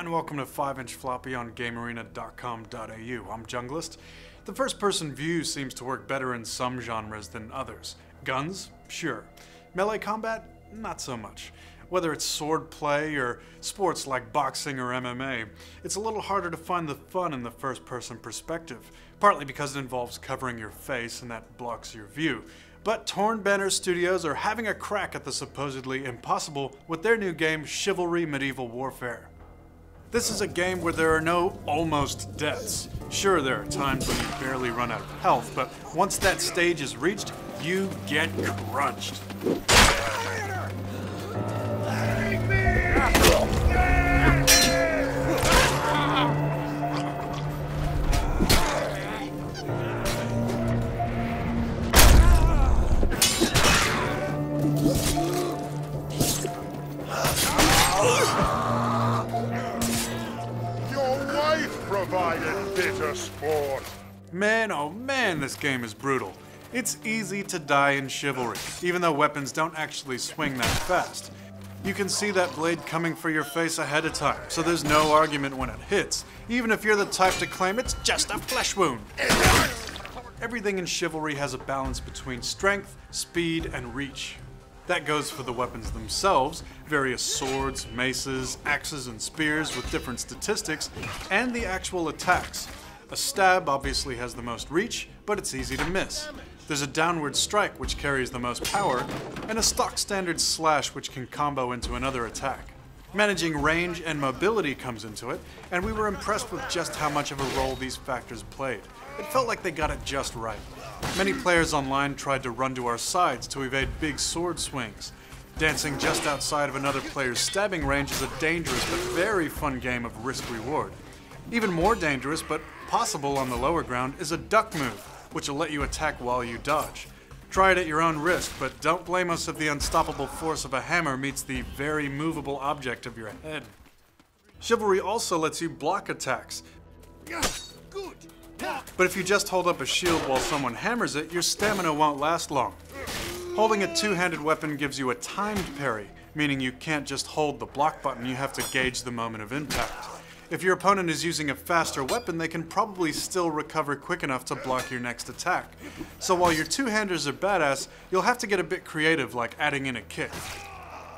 and welcome to 5-inch Floppy on GameArena.com.au. I'm Junglist. The first-person view seems to work better in some genres than others. Guns? Sure. Melee combat? Not so much. Whether it's sword play or sports like boxing or MMA, it's a little harder to find the fun in the first-person perspective, partly because it involves covering your face and that blocks your view. But Torn Banner Studios are having a crack at the supposedly impossible with their new game, Chivalry Medieval Warfare. This is a game where there are no almost deaths. Sure, there are times when you barely run out of health, but once that stage is reached, you get crunched. Provided bitter sport. Man, oh man, this game is brutal. It's easy to die in Chivalry, even though weapons don't actually swing that fast. You can see that blade coming for your face ahead of time, so there's no argument when it hits, even if you're the type to claim it's just a flesh wound. Everything in Chivalry has a balance between strength, speed, and reach. That goes for the weapons themselves, various swords, maces, axes, and spears with different statistics, and the actual attacks. A stab obviously has the most reach, but it's easy to miss. There's a downward strike which carries the most power, and a stock standard slash which can combo into another attack. Managing range and mobility comes into it, and we were impressed with just how much of a role these factors played. It felt like they got it just right. Many players online tried to run to our sides to evade big sword swings. Dancing just outside of another player's stabbing range is a dangerous but very fun game of risk-reward. Even more dangerous, but possible on the lower ground, is a duck move, which will let you attack while you dodge. Try it at your own risk, but don't blame us if the unstoppable force of a hammer meets the very movable object of your head. Chivalry also lets you block attacks. But if you just hold up a shield while someone hammers it, your stamina won't last long. Holding a two-handed weapon gives you a timed parry, meaning you can't just hold the block button, you have to gauge the moment of impact. If your opponent is using a faster weapon, they can probably still recover quick enough to block your next attack. So while your two-handers are badass, you'll have to get a bit creative, like adding in a kick.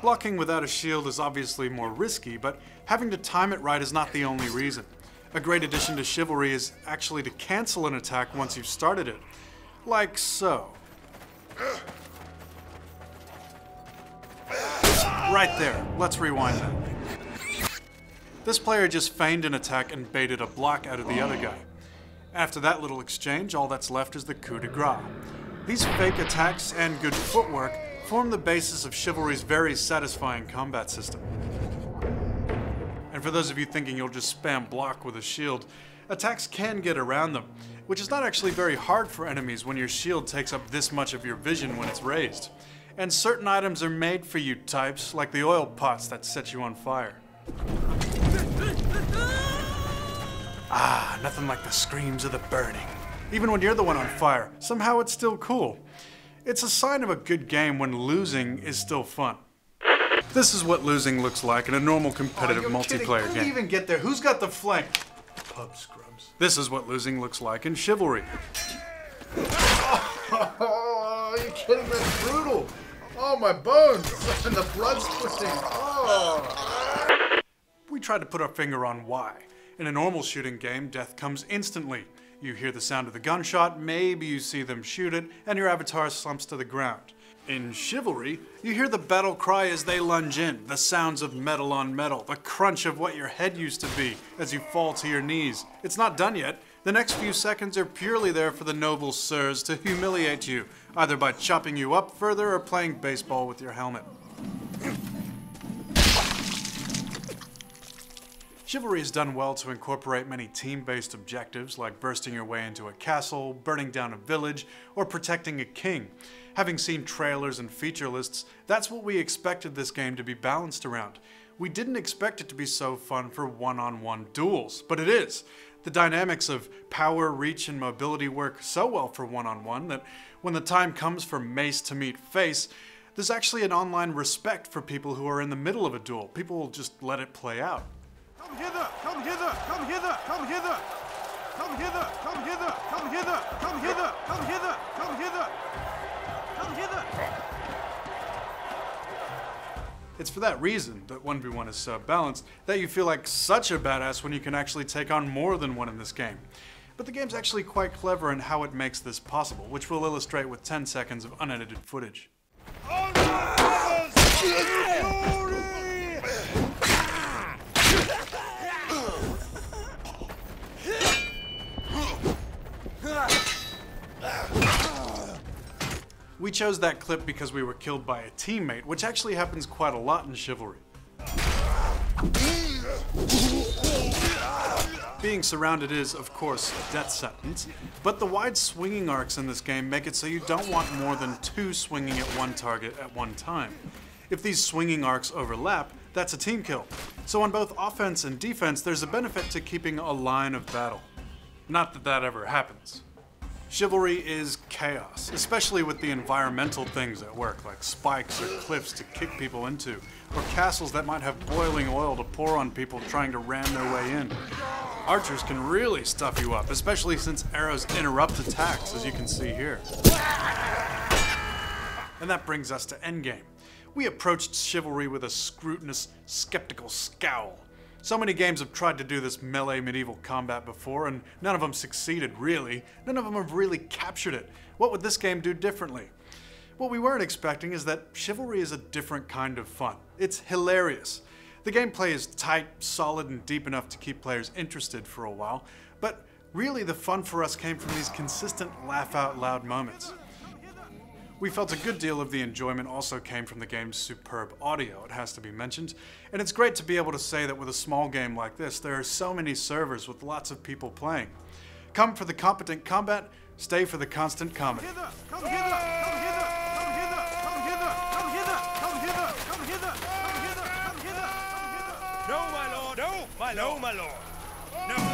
Blocking without a shield is obviously more risky, but having to time it right is not the only reason. A great addition to Chivalry is actually to cancel an attack once you've started it. Like so. Right there. Let's rewind that. This player just feigned an attack and baited a block out of the other guy. After that little exchange, all that's left is the coup de grace. These fake attacks and good footwork form the basis of Chivalry's very satisfying combat system. And for those of you thinking you'll just spam block with a shield, attacks can get around them, which is not actually very hard for enemies when your shield takes up this much of your vision when it's raised. And certain items are made for you types, like the oil pots that set you on fire. Ah, nothing like the screams of the burning. Even when you're the one on fire, somehow it's still cool. It's a sign of a good game when losing is still fun. This is what losing looks like in a normal competitive multiplayer game. How do you even get there? Who's got the flank? Pub scrubs. This is what losing looks like in Chivalry. Oh, are you kidding? That's brutal. Oh, my bones. And the blood's twisting. Oh. We tried to put our finger on why. In a normal shooting game, death comes instantly. You hear the sound of the gunshot, maybe you see them shoot it, and your avatar slumps to the ground. In Chivalry, you hear the battle cry as they lunge in, the sounds of metal on metal, the crunch of what your head used to be as you fall to your knees. It's not done yet. The next few seconds are purely there for the noble sirs to humiliate you, either by chopping you up further or playing baseball with your helmet. Chivalry has done well to incorporate many team-based objectives like bursting your way into a castle, burning down a village, or protecting a king. Having seen trailers and feature lists, that's what we expected this game to be balanced around. We didn't expect it to be so fun for one-on-one duels, but it is. The dynamics of power, reach, and mobility work so well for one-on-one that when the time comes for mace to meet face, there's actually an online respect for people who are in the middle of a duel. People will just let it play out. Come hither! Come hither! Come hither! Come hither! Come hither! Come hither! Come hither! Come hither! Come hither! Come hither! Come hither! It's for that reason that 1v1 is so balanced that you feel like such a badass when you can actually take on more than one in this game. But the game's actually quite clever in how it makes this possible, which we'll illustrate with 10 seconds of unedited footage. We chose that clip because we were killed by a teammate, which actually happens quite a lot in Chivalry. Being surrounded is, of course, a death sentence, but the wide swinging arcs in this game make it so you don't want more than 2 swinging at one target at one time. If these swinging arcs overlap, that's a team kill. So on both offense and defense, there's a benefit to keeping a line of battle. Not that that ever happens. Chivalry is chaos, especially with the environmental things at work, like spikes or cliffs to kick people into, or castles that might have boiling oil to pour on people trying to ram their way in. Archers can really stuff you up, especially since arrows interrupt attacks, as you can see here. And that brings us to endgame. We approached Chivalry with a scrutinous, skeptical scowl. So many games have tried to do this melee medieval combat before, and none of them succeeded, really. None of them have really captured it. What would this game do differently? What we weren't expecting is that Chivalry is a different kind of fun. It's hilarious. The gameplay is tight, solid, and deep enough to keep players interested for a while, but really the fun for us came from these consistent laugh-out-loud moments. We felt a good deal of the enjoyment also came from the game's superb audio, it has to be mentioned, and it's great to be able to say that with a small game like this, there are so many servers with lots of people playing. Come for the competent combat, stay for the constant comedy. Come hither! Come hither! Come hither! Come hither! Come hither! Come hither! Come hither! Come hither! Come hither! Come hither! No, my lord! No, my lord! No, my lord! No!